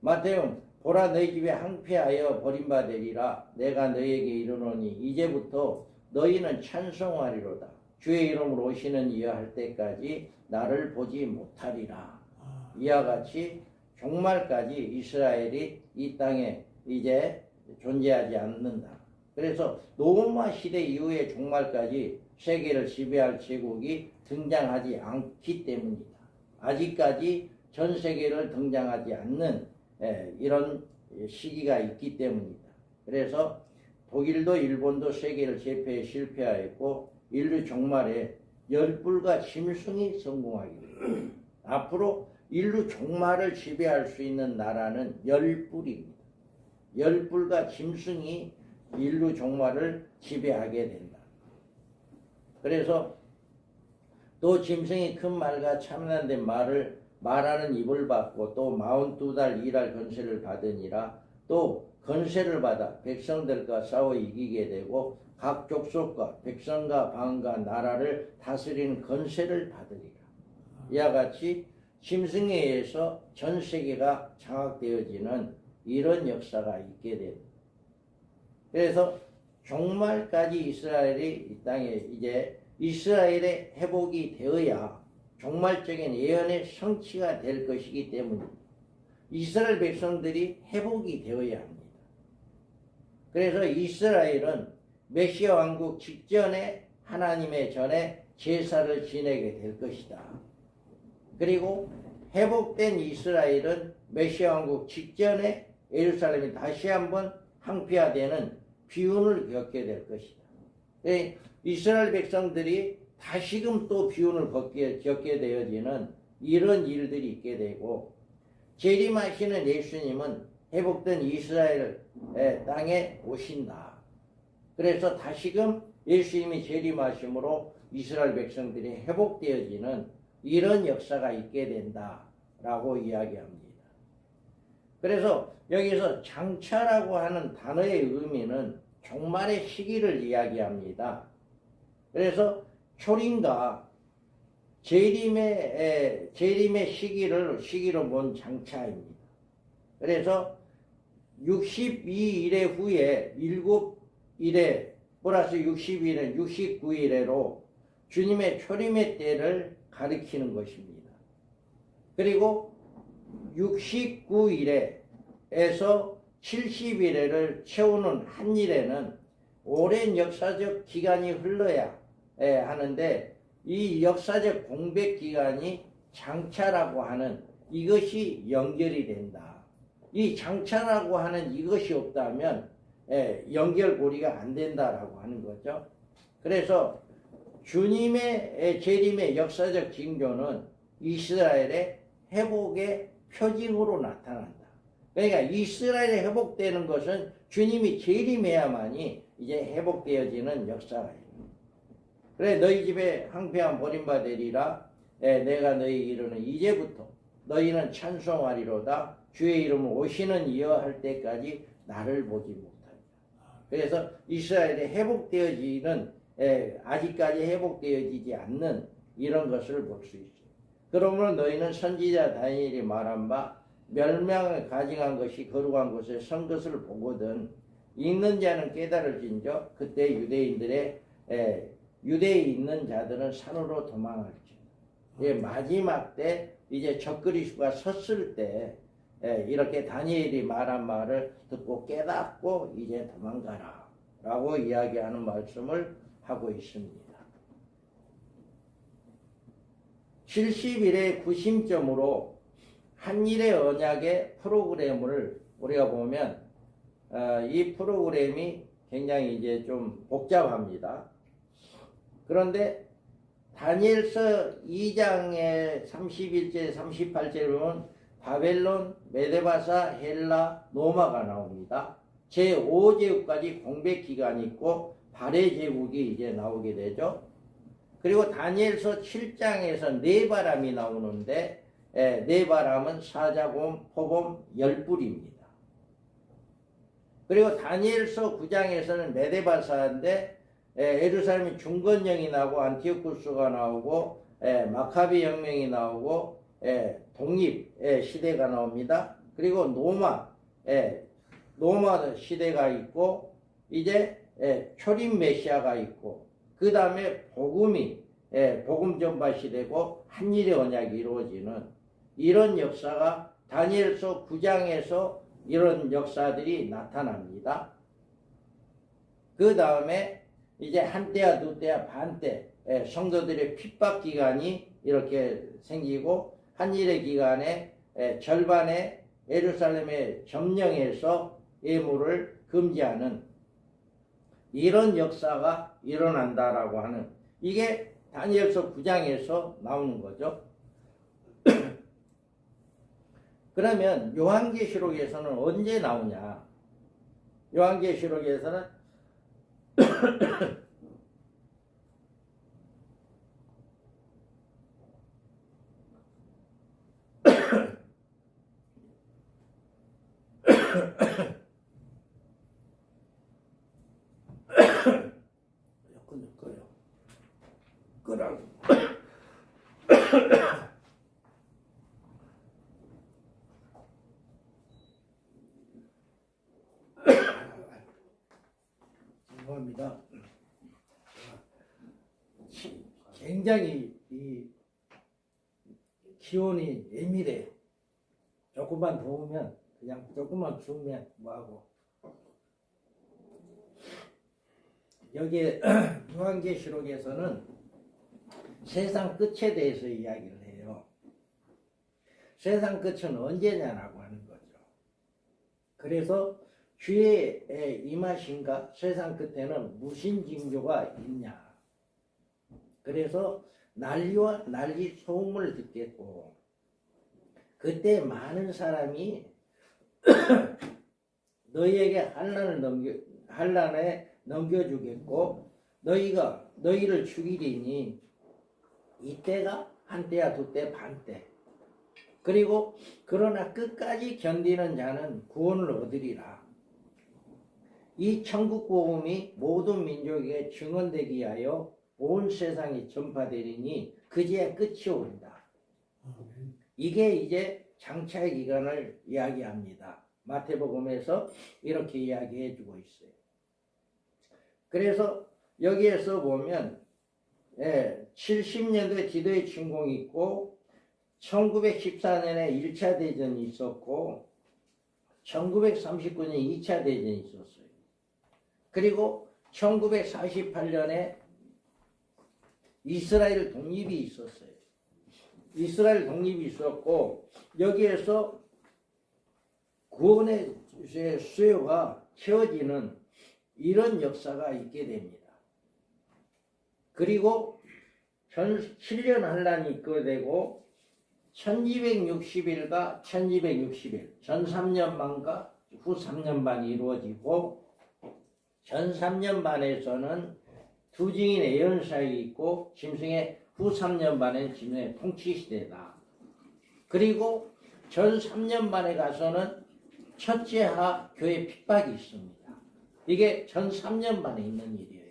마태음 보라 너희 집에 항폐하여 버림받으리라. 내가 너희에게 이르노니 이제부터 너희는 찬송하리로다. 주의 이름으로 오시는 이여 할 때까지 나를 보지 못하리라. 이와 같이 종말까지 이스라엘이 이 땅에 이제 존재하지 않는다. 그래서 로마 시대 이후의 종말까지 세계를 지배할 제국이 등장하지 않기 때문이다. 아직까지 전 세계를 등장하지 않는 이런 시기가 있기 때문이다. 그래서 독일도 일본도 세계를 제패에 실패하였고 인류 종말에 열불과 짐승이 성공하기를 앞으로 인류 종말을 지배할 수 있는 나라는 열불입니다. 열불과 짐승이 인류 종말을 지배하게 된다. 그래서 또 짐승이 큰 말과 참난된 말을 말하는 입을 받고 또 42달 일할 권세를 받으니라. 또 건세를 받아 백성들과 싸워 이기게 되고 각 족속과 백성과 방과 나라를 다스리는 건세를 받으리라. 이와 같이 짐승에 의해서 전 세계가 장악되어지는 이런 역사가 있게 됩니다. 그래서 종말까지 이스라엘이 이 땅에 이제 이스라엘의 회복이 되어야 종말적인 예언의 성취가 될 것이기 때문입니다. 이스라엘 백성들이 회복이 되어야 합니다. 그래서 이스라엘은 메시아 왕국 직전에 하나님의 전에 제사를 지내게 될 것이다. 그리고 회복된 이스라엘은 메시아 왕국 직전에 예루살렘이 다시 한번 황폐화되는 비운을 겪게 될 것이다. 이스라엘 백성들이 다시금 또 비운을 겪게 되어지는 이런 일들이 있게 되고, 재림하시는 예수님은 회복된 이스라엘 땅에 오신다. 그래서 다시금 예수님이 재림하심으로 이스라엘 백성들이 회복되어지는 이런 역사가 있게 된다라고 이야기합니다. 그래서 여기서 장차라고 하는 단어의 의미는 종말의 시기를 이야기합니다. 그래서 초림과 재림의 시기로 본 장차입니다. 그래서 62일의 후에 7일에 플러스 60일은 69일에로 주님의 초림의 때를 가리키는 것입니다. 그리고 69일에서 70일을 채우는 한 일에는 오랜 역사적 기간이 흘러야 하는데, 이 역사적 공백 기간이 장차라고 하는 이것이 연결이 된다. 이 장차라고 하는 이것이 없다면 연결고리가 안 된다라고 하는 거죠. 그래서 주님의 재림의 역사적 징조는 이스라엘의 회복의 표징으로 나타난다. 그러니까 이스라엘이 회복되는 것은 주님이 재림해야만이 이제 회복되어지는 역사가 있다. 그래, 너희 집에 황폐한 버림받으리라. 내가 너희 이르는 이제부터 너희는 찬송하리로다. 주의 이름을 오시는 이어 할 때까지 나를 보지 못하리라. 그래서 이스라엘이 회복되어지는, 아직까지 회복되어지지 않는 이런 것을 볼 수 있어요. 그러므로 너희는 선지자 다니엘이 말한 바 멸망을 가증한 것이 거룩한 곳에 선 것을 보거든 읽는 자는 깨달을진저 그때 유대에 있는 자들은 산으로 도망할지어다. 마지막 때 이제 적그리스도가 섰을 때 이렇게 다니엘이 말한 말을 듣고 깨닫고 이제 도망가라 라고 이야기하는 말씀을 하고 있습니다. 70일의 구심점으로 한일의 언약의 프로그램을 우리가 보면 이 프로그램이 굉장히 이제 좀 복잡합니다. 그런데 다니엘서 2장의 31절 38절에 보면 바벨론, 메데바사, 헬라, 로마가 나옵니다. 제5제국까지 공백기간이 있고 발해제국이 이제 나오게 되죠. 그리고 다니엘서 7장에서 네 바람이 나오는데 네 바람은 사자곰, 포곰, 열불입니다. 그리고 다니엘서 9장에서는 메데바사인데 예루살렘이 중건령이 나오고 안티오쿠스가 나오고 마카비 혁명이 나오고 독립 시대가 나옵니다. 그리고 로마 시대가 있고 이제 초림 메시아가 있고 그 다음에 복음 전파 시대고 한일의 언약이 이루어지는 이런 역사가 다니엘서 9장에서 이런 역사들이 나타납니다. 그 다음에 이제 한때야 두때야 반때 성도들의 핍박 기간이 이렇게 생기고 한일의 기간에 절반의 예루살렘에 점령해서 예물을 금지하는 이런 역사가 일어난다라고 하는 이게 다니엘서 9장에서 나오는 거죠. 그러면 요한계시록에서는 언제 나오냐? 요한계시록에서는 죄송합니다. 굉장히 이 기온이 예민해. 조금만 더우면 그냥 조금만 추우면 뭐하고. 여기에 요한계시록에서는 세상 끝에 대해서 이야기를 해요. 세상 끝은 언제냐라고 하는 거죠. 그래서 주의 임하신가 세상 끝에는 무슨 징조가 있냐. 그래서 난리와 난리 소음을 듣겠고 그때 많은 사람이 너희에게 환난에 넘겨주겠고 너희를 죽이리니 이때가 한때야 두때 반때 그리고 그러나 끝까지 견디는 자는 구원을 얻으리라. 이 천국 복음이 모든 민족에게 증언되기 위하여 온 세상이 전파되리니 그제야 끝이 온다. 이게 이제 장차의 기간을 이야기합니다. 마태복음에서 이렇게 이야기해 주고 있어요. 그래서 여기에서 보면 70년도에 디도의 침공이 있고 1914년에 1차 대전이 있었고 1939년에 2차 대전이 있었어요. 그리고 1948년에 이스라엘 독립이 있었어요. 이스라엘 독립이 있었고 여기에서 구원의 수요가 채워지는 이런 역사가 있게 됩니다. 그리고 7년 환란이 있게 되고 1260일과 1260일 전 3년 반과 후 3년 반이 이루어지고 전 3년 반에서는 두 증인의 예언사역이 있고 짐승의 후 3년 반엔 짐승의 통치시대다. 그리고 전 3년 반에 가서는 첫째하 교회 핍박이 있습니다. 이게 전 3년 반에 있는 일이에요.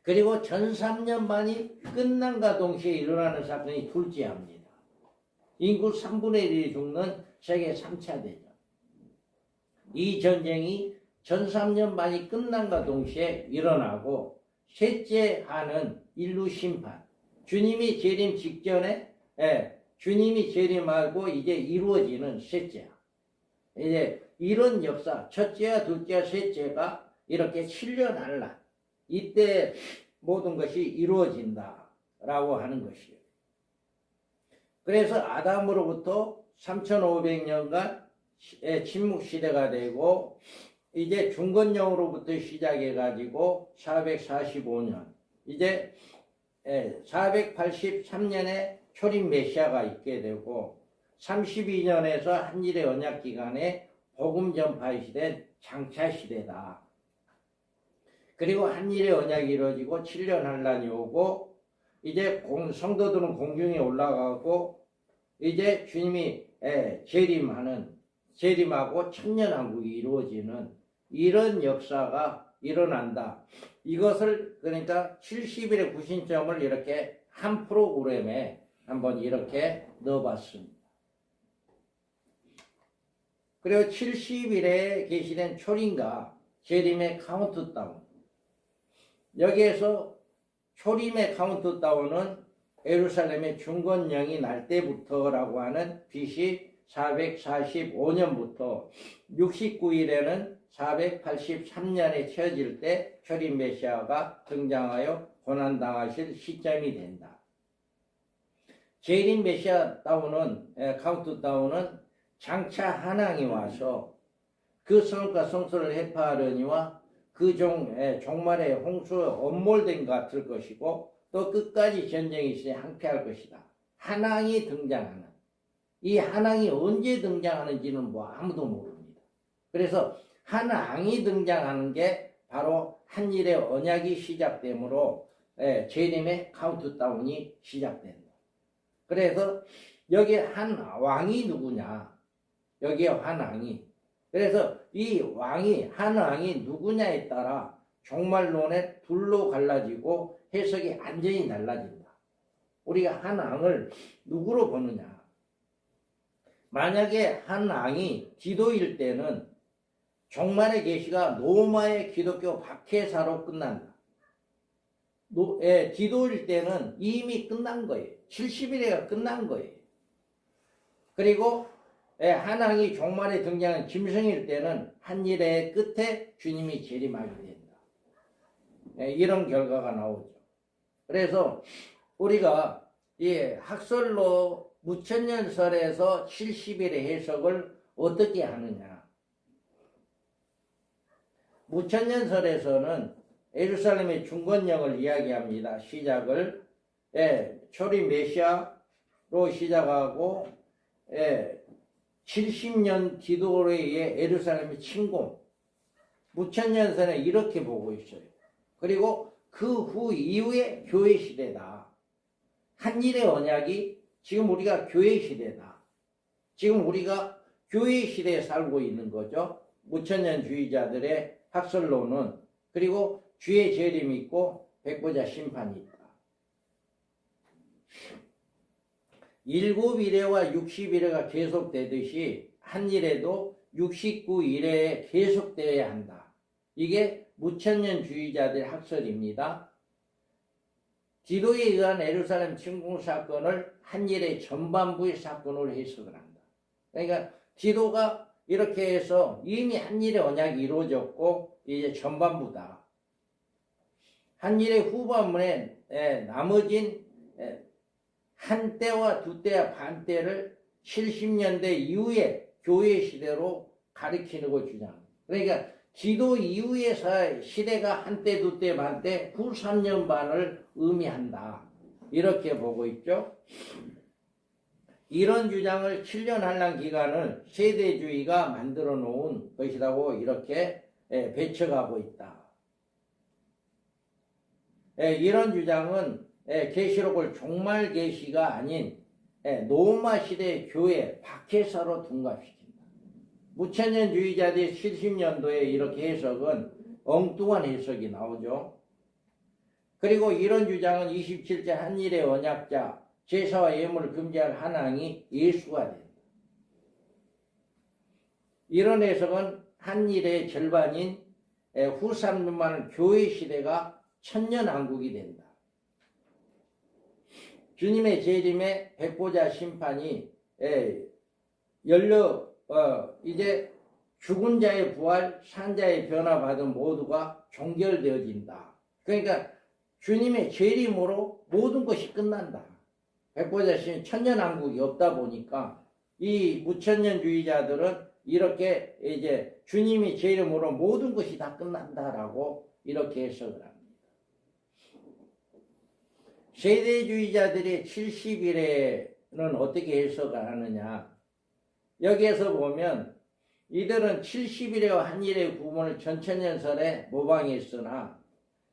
그리고 전 3년 반이 끝난과 동시에 일어나는 사건이 둘째합니다. 인구 3분의 1이 죽는 세계 3차 대전. 이 전쟁이 전 3년 반이 끝난과 동시에 일어나고 셋째 하는 인류 심판. 주님이 재림 직전에 주님이 재림하고 이제 이루어지는 셋째. 이제 이런 역사 첫째와 둘째와 셋째가 이렇게 7년 환란 이때 모든 것이 이루어진다라고 하는 것이에요. 그래서 아담으로부터 3500년간 침묵시대가 되고 이제 중건령으로부터 시작해가지고 445년 이제 483년에 초림 메시아가 있게 되고 32년에서 한일의 언약 기간에 복음 전파의 시대는 장차 시대다. 그리고 한일의 언약이 이루어지고 7년 환란이 오고 이제 성도들은 공중에 올라가고 이제 주님이 재림하고 천년왕국이 이루어지는 이런 역사가 일어난다. 이것을 그러니까 70일의 구신점을 이렇게 한 프로그램에 한번 이렇게 넣어봤습니다. 그리고 70일에 계시된 초림과 재림의 카운트다운. 여기에서 초림의 카운트다운은 예루살렘의 중건령이 날 때부터라고 하는 BC 445년부터 69일에는 483년에 채워질 때 초림 메시아가 등장하여 고난당하실 시점이 된다. 재림 메시아 카운트다운은 장차 한왕이 와서 그 성과 성소를 해파하려니와 그 종말의 홍수에 엄몰된 것 같을 것이고 또 끝까지 전쟁이 있으니 항폐할 것이다. 한왕이 등장하는 이 한왕이 언제 등장하는지는 아무도 모릅니다. 그래서 한왕이 등장하는 게 바로 한일의 언약이 시작되므로 재림의 카운트다운이 시작된다. 그래서 여기 한왕이 누구냐? 여기에 한왕이. 그래서 이 한왕이 누구냐에 따라 종말론의 둘로 갈라지고 해석이 완전히 달라진다. 우리가 한 왕을 누구로 보느냐? 만약에 한 왕이 기도일 때는 종말의 계시가 로마의 기독교 박해사로 끝난다. 기도일 때는 이미 끝난 거예요. 70일에가 끝난 거예요. 그리고 한 왕이 종말에 등장한 짐승일 때는 한 일의 끝에 주님이 재림하게 된다. 이런 결과가 나오죠. 그래서 우리가 이 학설로 무천년설에서 70일의 해석을 어떻게 하느냐? 무천년설에서는 예루살렘의 중건령을 이야기합니다. 시작을 초리 메시아로 시작하고 70년 기도로의 예루살렘의 침공. 무천년설은 이렇게 보고 있어요. 그리고 그 후 이후에 교회 시대다. 한일의 언약이 지금 우리가 교회 시대다. 지금 우리가 교회 시대에 살고 있는 거죠. 무천년주의자들의 학설로는. 그리고 주의 재림이 있고 백보자 심판이 있다. 7일회와 60일회가 계속되듯이 한일에도 69일회에 계속되어야 한다. 이게 무천년주의자들의 학설입니다. 기도에 의한 예루살렘 침공 사건을 한일의 전반부의 사건으로 해석을 한다. 그러니까 기도가 이렇게 해서 이미 한일의 언약이 이루어졌고 이제 전반부다. 한일의 후반부에 나머진 한 때와 두 때와 반 때를 70년대 이후에 교회 시대로 가리키고 주장합니다. 그러니까 기도 이후의 시대가 한때, 두때, 반때, 후 3년 반을 의미한다. 이렇게 보고 있죠. 이런 주장을 7년 한란 기간을 세대주의가 만들어 놓은 것이라고 이렇게 배척하고 있다. 이런 주장은 계시록을 종말 계시가 아닌 노마 시대의 교회 박해사로 둔갑시킨다. 무천년주의자들이 70년도에 이렇게 해석은 엉뚱한 해석이 나오죠. 그리고 이런 주장은 27제 한일의 언약자 제사와 예물을 금지할 한 왕이 예수가 된다. 이런 해석은 한일의 절반인 후 3년만은 교회 시대가 천년왕국이 된다. 주님의 재림에 백보자 심판이 이제 죽은 자의 부활, 산 자의 변화받은 모두가 종결되어진다. 그러니까 주님의 재림으로 모든 것이 끝난다. 백보자 심 천년왕국이 없다 보니까 이 무천년주의자들은 이렇게 이제 주님이 재림으로 모든 것이 다 끝난다라고 이렇게 해석을 합니다. 세대주의자들의 70일에는 어떻게 해석을 하느냐? 여기에서 보면 이들은 70일에와 한일의 구분을 전천년설에 모방했으나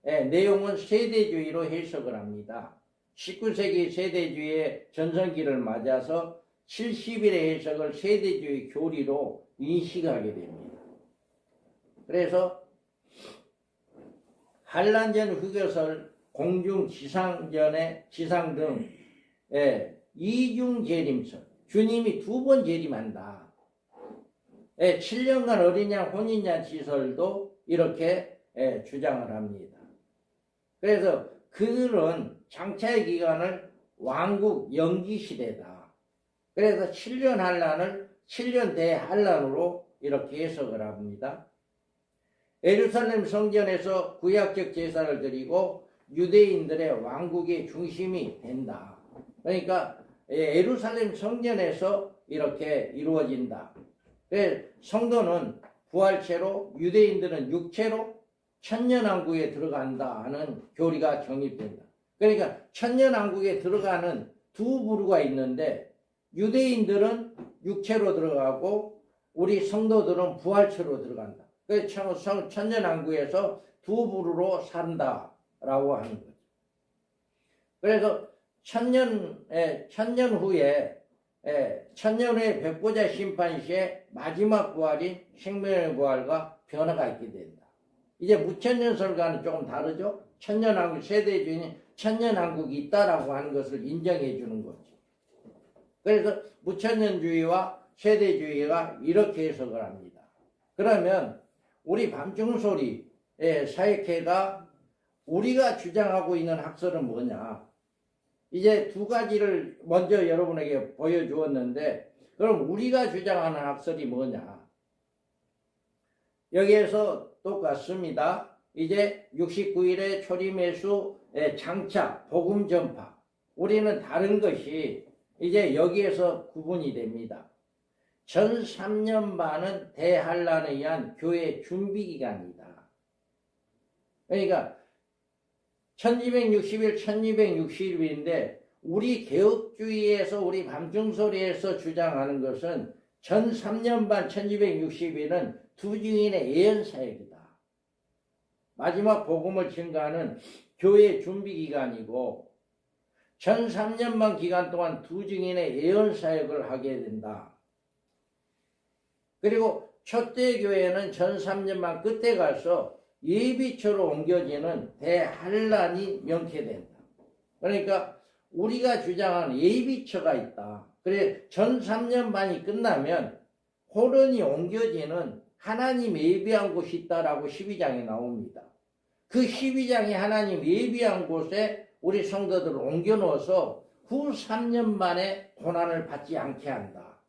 내용은 세대주의로 해석을 합니다. 19세기 세대주의의 전성기를 맞아서 70일의 해석을 세대주의 교리로 인식하게 됩니다. 그래서 한란전 흑요설, 공중 지상 등 이중 재림설, 주님이 2번 재림한다. 7년간 어린 양 혼인잔치설도 이렇게 주장을 합니다. 그래서 그들은 장차의 기간을 왕국 연기 시대다. 그래서 7년 한란을 7년 대한란으로 이렇게 해석을 합니다. 예루살렘 성전에서 구약적 제사를 드리고 유대인들의 왕국의 중심이 된다. 그러니까 예루살렘 성전에서 이렇게 이루어진다. 성도는 부활체로 유대인들은 육체로 천년왕국에 들어간다 하는 교리가 정립된다. 그러니까 천년왕국에 들어가는 두 부류가 있는데 유대인들은 육체로 들어가고 우리 성도들은 부활체로 들어간다. 그래서 천년왕국에서 두 부류로 산다라고 하는 거죠. 그래서 천년 후에 백보자 심판 시에 마지막 부활인 생명의 부활과 변화가 있게 된다. 이제 무천년설과는 조금 다르죠? 천년왕국 세대주의는 천년왕국이 있다라고 하는 것을 인정해 주는 거지. 그래서 무천년주의와 세대주의가 이렇게 해석을 합니다. 그러면 우리 밤중소리의 사역회가 우리가 주장하고 있는 학설은 뭐냐? 이제 두 가지를 먼저 여러분에게 보여주었는데, 그럼 우리가 주장하는 학설이 뭐냐? 여기에서 똑같습니다. 이제 69일의 초림예수 장차 복음 전파. 우리는 다른 것이 이제 여기에서 구분이 됩니다. 전 3년 반은 대환란에 의한 교회 준비 기간이다. 그러니까 1260일, 1260일인데 우리 개혁주의에서 우리 밤중소리에서 주장하는 것은 전 3년 반 1260일은 두 증인의 예언사역이다. 마지막 복음을 증가하는 교회 준비 기간이고 전 3년 반 기간 동안 두 증인의 예언사역을 하게 된다. 그리고 첫대 교회는 전 3년 반 끝에 가서 예비처로 옮겨지는 대환란이 명쾌된다. 그러니까 우리가 주장하는 예비처가 있다. 그래 전 3년 반이 끝나면 호련이 옮겨지는 하나님 예비한 곳이 있다라고 12장에 나옵니다. 그 12장이 하나님 예비한 곳에 우리 성도들을 옮겨놓아서 후 3년 만에 고난을 받지 않게 한다.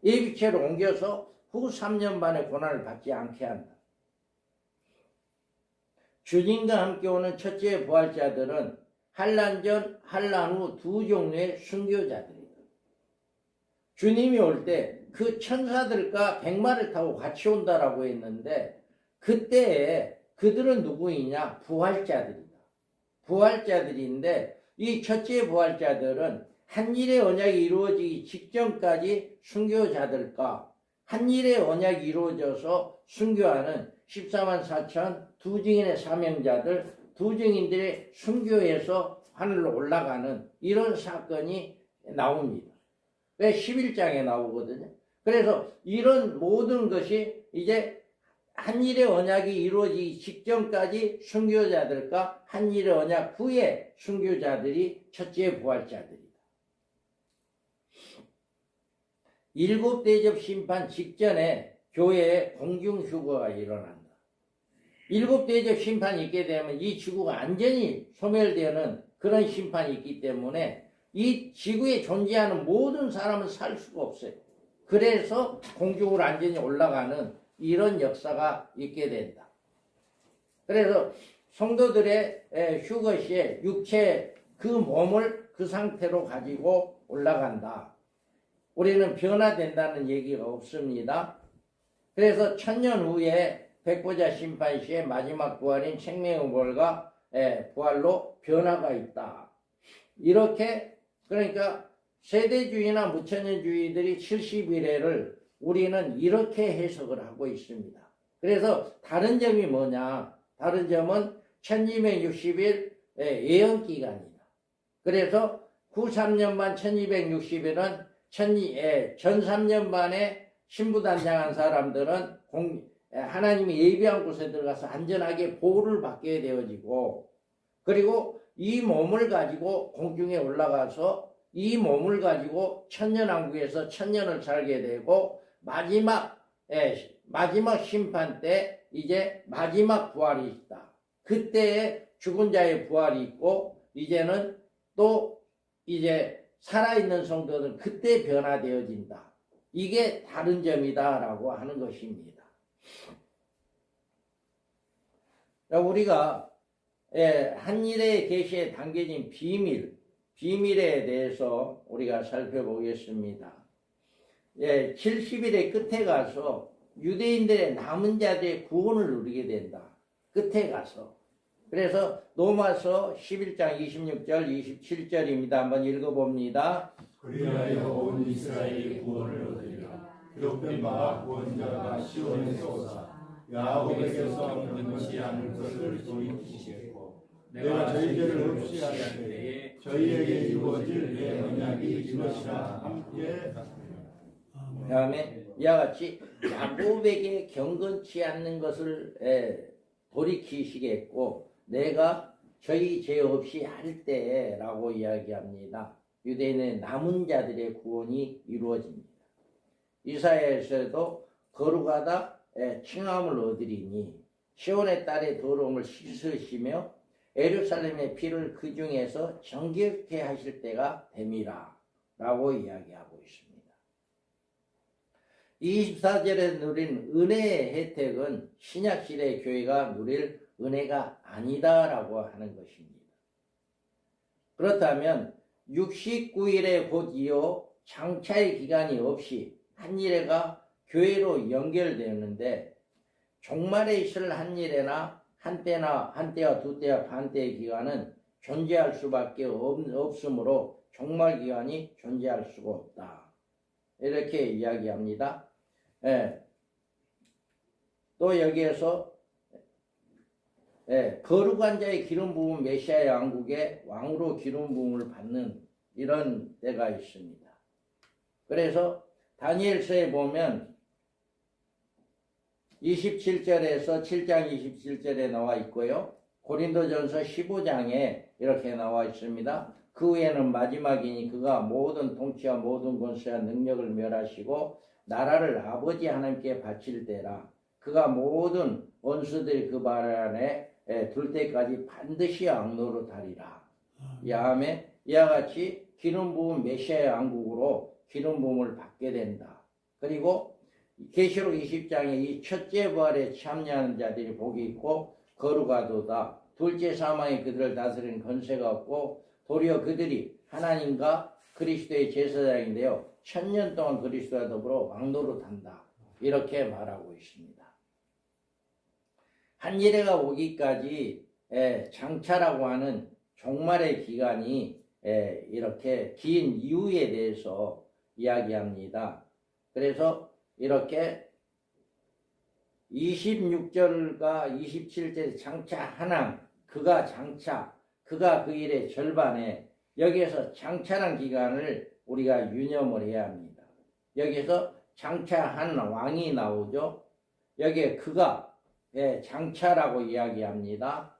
예비체로 옮겨서 후 3년 만에 고난을 받지 않게 한다. 주님과 함께 오는 첫째 부활자들은 환란 전, 환란 후 두 종류의 순교자들이다. 주님이 올 때 그 천사들과 백마를 타고 같이 온다라고 했는데 그때에 그들은 누구이냐? 부활자들이다. 부활자들인데 이 첫째 부활자들은 한 일의 언약이 이루어지기 직전까지 순교자들과 한 일의 언약이 이루어져서 순교하는 14만 4천 두 증인의 사명자들, 두 증인들의 순교해서 하늘로 올라가는 이런 사건이 나옵니다. 왜 11장에 나오거든요. 그래서 이런 모든 것이 이제 한 일의 언약이 이루어지기 직전까지 순교자들과 한 일의 언약 후에 순교자들이 첫째 부활자들이다. 일곱 대접 심판 직전에 교회에 공중휴거가 일어난다. 일곱 대접 심판이 있게 되면 이 지구가 완전히 소멸되는 그런 심판이 있기 때문에 이 지구에 존재하는 모든 사람은 살 수가 없어요. 그래서 공중으로 완전히 올라가는 이런 역사가 있게 된다. 그래서 성도들의 휴거 시에 육체 그 몸을 그 상태로 가지고 올라간다. 우리는 변화된다는 얘기가 없습니다. 그래서 1000년 후에 백보자 심판 시에 마지막 부활인 생명의 부활과 부활로 변화가 있다. 이렇게 그러니까 세대주의나 무천년주의들이 70일회를 우리는 이렇게 해석을 하고 있습니다. 그래서 다른 점이 뭐냐? 다른 점은 1260일 예언기간이다. 그래서 후 3년 반 1260일은 전 3년 반에 신부단장한 사람들은 하나님이 예비한 곳에 들어가서 안전하게 보호를 받게 되어지고 그리고 이 몸을 가지고 공중에 올라가서 이 몸을 가지고 천년왕국에서 천년을 살게 되고 마지막 심판 때 이제 마지막 부활이 있다. 그때에 죽은 자의 부활이 있고 이제는 또 이제 살아있는 성도들은 그때 변화되어진다. 이게 다른 점이다라고 하는 것입니다. 우리가 한일의 계시에 담겨진 비밀에 대해서 우리가 살펴보겠습니다. 70일의 끝에 가서 유대인들의 남은 자들의 구원을 누리게 된다. 끝에 가서. 그래서 로마서 11장 26절 27절입니다. 한번 읽어봅니다. 그리하여 온 이스라엘이 구원을 얻으리라. 기록된 바 구원자가 시온에서 오사 야곱에게서 변치 않을 것을 돌이키시겠고 내가 저희 죄를 없이 할 때에 저희에게 이루어질 내 언약이 이것이라 함께 그 다음에 이와 같이 야곱에게 경건치 않는 것을 돌이키시겠고 내가 저희 죄 없이 할 때라고 이야기합니다. 유대인의 남은 자들의 구원이 이루어집니다. 이사야에서도 거룩하다 칭함을 얻으리니 시온의 딸의 더러움을 씻으시며 예루살렘의 피를 그 중에서 정결케 하실 때가 됨이라 라고 이야기하고 있습니다. 24절에 누린 은혜의 혜택은 신약시대의 교회가 누릴 은혜가 아니다라고 하는 것입니다. 그렇다면 69일의 곧 이어 장차의 기간이 없이 한일회가 교회로 연결되었는데 종말에 있을 한일회나 한때와 두때와 반때의 기간은 존재할 수밖에 없으므로 종말 기간이 존재할 수가 없다. 이렇게 이야기합니다. 또 여기에서 거룩한 자의 기름 부음 메시아의 왕국에 왕으로 기름 부음을 받는 이런 때가 있습니다. 그래서 다니엘서에 보면 27절에서 7장 27절에 나와 있고요. 고린도전서 15장에 이렇게 나와 있습니다. 그 후에는 마지막이니 그가 모든 통치와 모든 권세와 능력을 멸하시고 나라를 아버지 하나님께 바칠 때라. 그가 모든 원수들이 그 발 안에 둘 때까지 반드시 악노로 다리라. 야함에 이와 같이 기름 부은 메시아의 왕국으로 기름 부음을 받게 된다. 그리고 계시록 20장에 이 첫째 부활에 참여하는 자들이 복이 있고 거룩하도다. 둘째 사망이 그들을 다스리는 권세가 없고 도리어 그들이 하나님과 그리스도의 제사장이 되어 1000년 동안 그리스도와 더불어 왕노릇한다. 이렇게 말하고 있습니다. 한일회가 오기까지 장차라고 하는 종말의 기간이 이렇게 긴 이유에 대해서 이야기합니다. 그래서 이렇게 26절과 27절에 장차 한왕, 그가 장차, 그가 그 일의 절반에 여기에서 장차란 기간을 우리가 유념을 해야 합니다. 여기에서 장차 한 왕이 나오죠. 여기에 그가 장차라고 이야기합니다.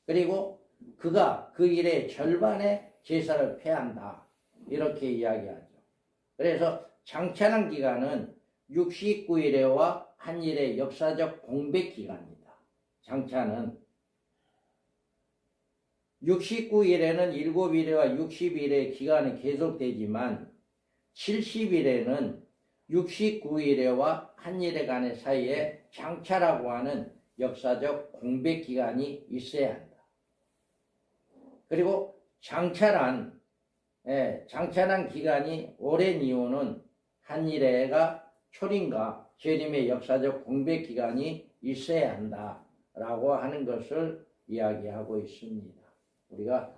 그리고 그가 그 일의 절반의 제사를 폐한다. 이렇게 이야기하죠. 그래서 장차란 기간은 69일에와 한일의 역사적 공백 기간입니다. 장차는 69일에는 7일에와 60일의 기간이 계속되지만 70일에는 69일에와 한일의 간의 사이에 장차라고 하는 역사적 공백 기간이 있어야 한다. 그리고 장차란 기간이 오랜 이유는 한일회가 초림과 재림의 역사적 공백 기간이 있어야 한다라고 하는 것을 이야기하고 있습니다. 우리가